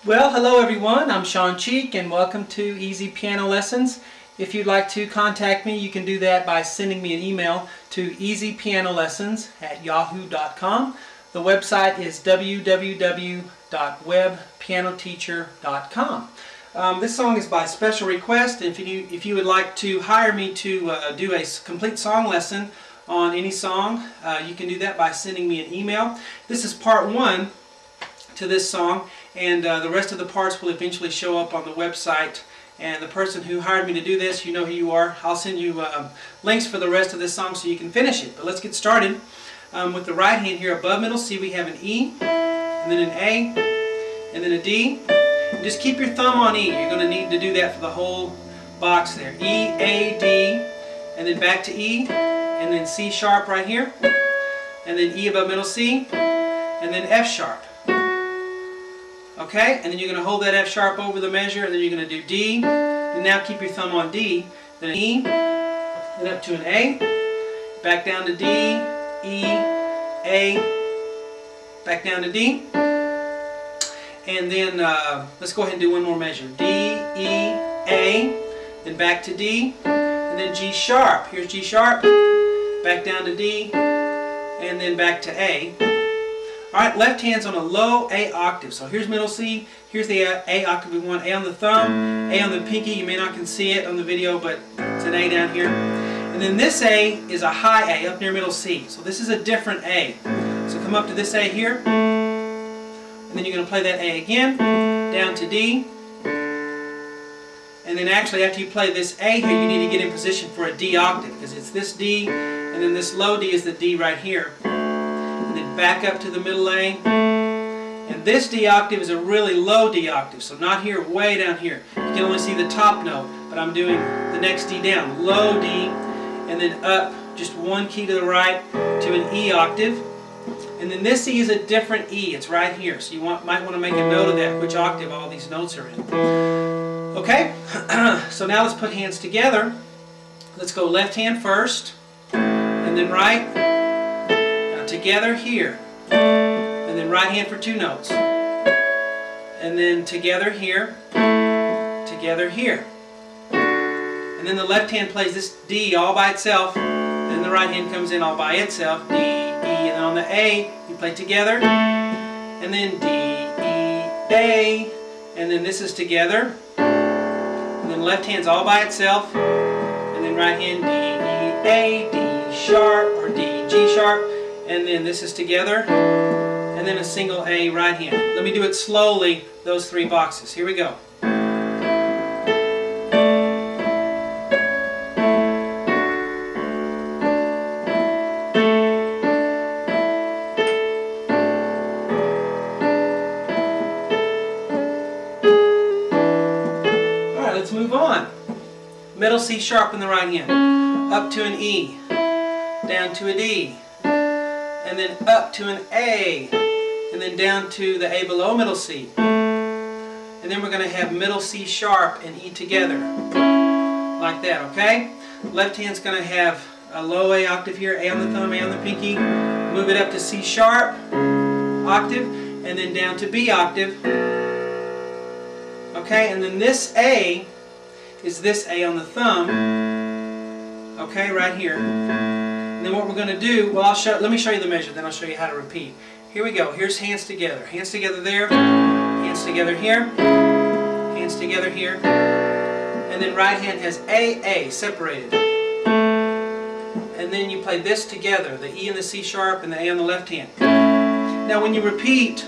Well, hello everyone. I'm Sean Cheek and welcome to Easy Piano Lessons. If you'd like to contact me, you can do that by sending me an email to easypianolessons@yahoo.com. The website is www.webpianoteacher.com. This song is by special request. If you would like to hire me to do a complete song lesson on any song, you can do that by sending me an email. This is part one to this song, and the rest of the parts will eventually show up on the website. And the person who hired me to do this, you know who you are. I'll send you links for the rest of this song so you can finish it. But let's get started. With the right hand here above middle C, we have an E, and then an A, and then a D. And just keep your thumb on E. You're going to need to do that for the whole box there. E, A, D, and then back to E, and then C sharp right here, and then E above middle C, and then F sharp. Okay, and then you're going to hold that F sharp over the measure, and then you're going to do D, and now keep your thumb on D, then an E, then up to an A, back down to D, E, A, back down to D, and then let's go ahead and do one more measure. D, E, A, then back to D, and then G sharp. Here's G sharp, back down to D, and then back to A. Alright, left hand's on a low A octave. So here's middle C, here's the A octave we want. A on the thumb, A on the pinky. You may not can see it on the video, but it's an A down here. And then this A is a high A up near middle C. So this is a different A. So come up to this A here, and then you're going to play that A again, down to D. And then actually after you play this A here, you need to get in position for a D octave, because it's this D, and then this low D is the D right here. And then back up to the middle A, and this D octave is a really low D octave, so not here, way down here. You can only see the top note, but I'm doing the next D down, low D, and then up just one key to the right to an E octave, and then this E is a different E, it's right here, so you might want to make a note of that, which octave all these notes are in. Okay, so now let's put hands together. Let's go left hand first, and then right. Together here, and then right hand for two notes, and then together here, together here, and then the left hand plays this D all by itself, then the right hand comes in all by itself, D, E, and then on the A you play together, and then D, E, A, and then this is together, and then left hand's all by itself, and then right hand D, E, A, D sharp, or D, G sharp, and then this is together, and then a single A right hand. Let me do it slowly, those three boxes. Here we go. Alright, let's move on. Middle C sharp in the right hand, up to an E, down to a D, and then up to an A, and then down to the A below middle C. And then we're going to have middle C sharp and E together, like that, okay? Left hand's going to have a low A octave here, A on the thumb, A on the pinky, move it up to C sharp octave, and then down to B octave, okay? And then this A is this A on the thumb, okay, right here. And then what we're going to do, well, let me show you the measure, then I'll show you how to repeat. Here we go. Here's hands together. Hands together there, hands together here, hands together here, and then right hand has A, separated. And then you play this together, the E and the C sharp and the A on the left hand. Now when you repeat,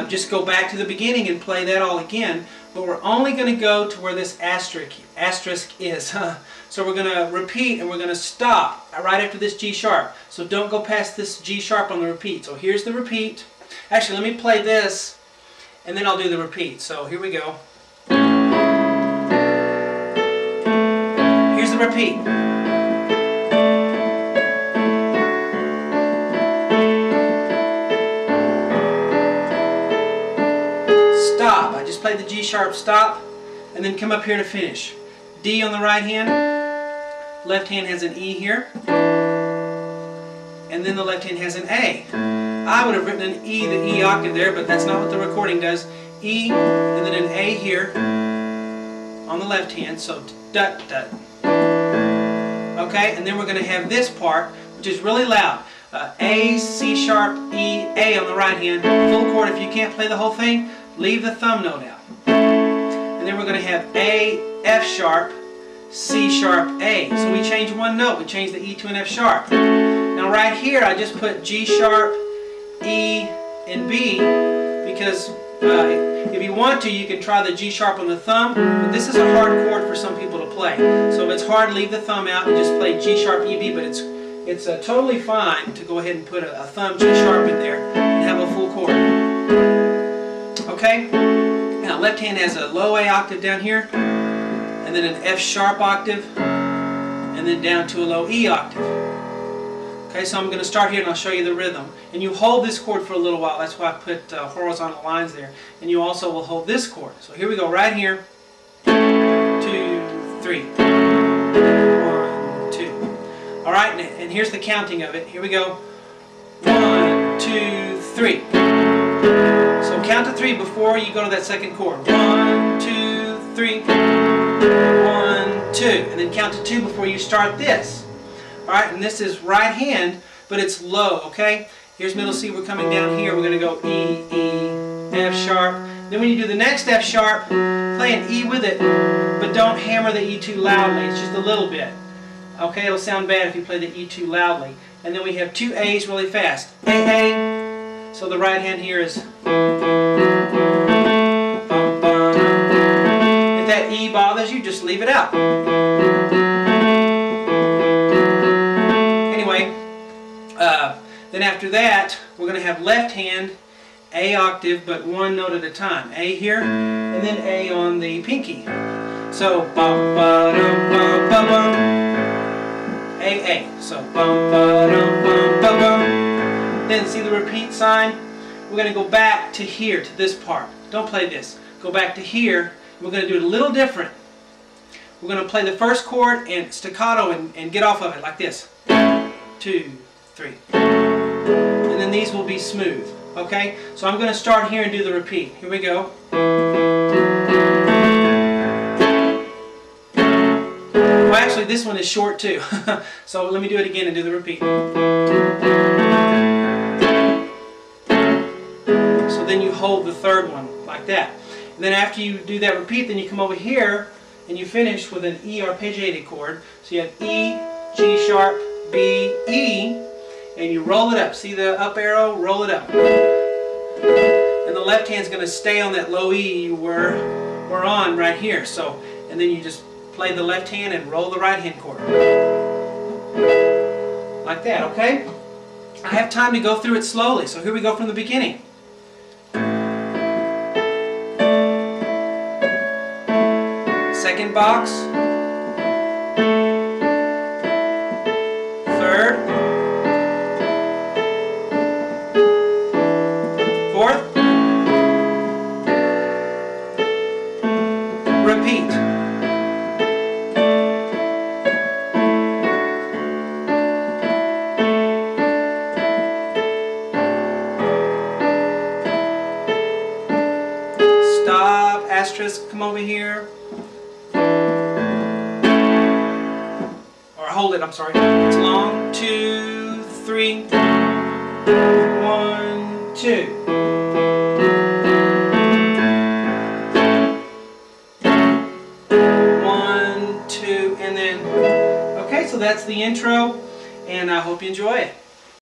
just go back to the beginning and play that all again, but we're only going to go to where this asterisk is. So we're going to repeat and we're going to stop right after this G sharp. So don't go past this G sharp on the repeat. So here's the repeat. Actually, let me play this and then I'll do the repeat. So here we go. Here's the repeat. Stop. I just played the G sharp stop, and then come up here to finish. D on the right hand, left hand has an E here, and then the left hand has an A. I would have written an E, the E octave there, but that's not what the recording does. E, and then an A here on the left hand, so dut dut. Okay, and then we're going to have this part, which is really loud. A, C sharp, E, A on the right hand, full chord. If you can't play the whole thing, leave the thumb note out. And then we're going to have A, F sharp, C sharp, A. So we change one note. We change the E to an F sharp. Now right here I just put G sharp, E, and B because if you want to, you can try the G sharp on the thumb, but this is a hard chord for some people to play. So if it's hard, leave the thumb out and just play G sharp, E, B, but it's totally fine to go ahead and put a thumb G sharp in there and have a full chord. Okay? Now left hand has a low A octave down here, and then an F sharp octave, and then down to a low E octave. Okay, so I'm going to start here and I'll show you the rhythm. And you hold this chord for a little while. That's why I put horizontal lines there. And you also will hold this chord. So here we go, right here. 2, 3. 1, 2. Alright, and here's the counting of it. Here we go. 1, 2, 3. So count to 3 before you go to that second chord. 1, 2, 3. 1, 2. And then count to 2 before you start this. Alright, and this is right hand, but it's low, okay? Here's middle C, we're coming down here, we're going to go E, E, F sharp. Then when you do the next F sharp, play an E with it, but don't hammer the E too loudly, it's just a little bit. Okay, it'll sound bad if you play the E too loudly. And then we have two A's really fast. A, A, so the right hand here is. If that E bothers you, just leave it out. Then after that, we're going to have left hand, A octave, but one note at a time. A here, and then A on the pinky. So, bum ba dum bum ba bum. A, A. So, bum ba dum bum ba bum. Then see the repeat sign? We're going to go back to here, to this part. Don't play this. Go back to here. We're going to do it a little different. We're going to play the first chord and staccato and get off of it like this. 2, 3. And then these will be smooth. Okay? So I'm going to start here and do the repeat. Here we go. Well, actually, this one is short too. So let me do it again and do the repeat. So then you hold the third one like that. And then after you do that repeat, then you come over here and you finish with an E arpeggiated chord. So you have E, G sharp, B, E, and you roll it up. See the up arrow? Roll it up. And the left hand's going to stay on that low E you were on right here. So, and then you just play the left hand and roll the right hand chord. Like that, okay? I have time to go through it slowly, so here we go from the beginning. Second box. Third. Fourth. Repeat. Stop, asterisk, come over here. Or hold it, I'm sorry. It's long. 2, 3. 1, 2. And then, okay, so that's the intro, and I hope you enjoy it.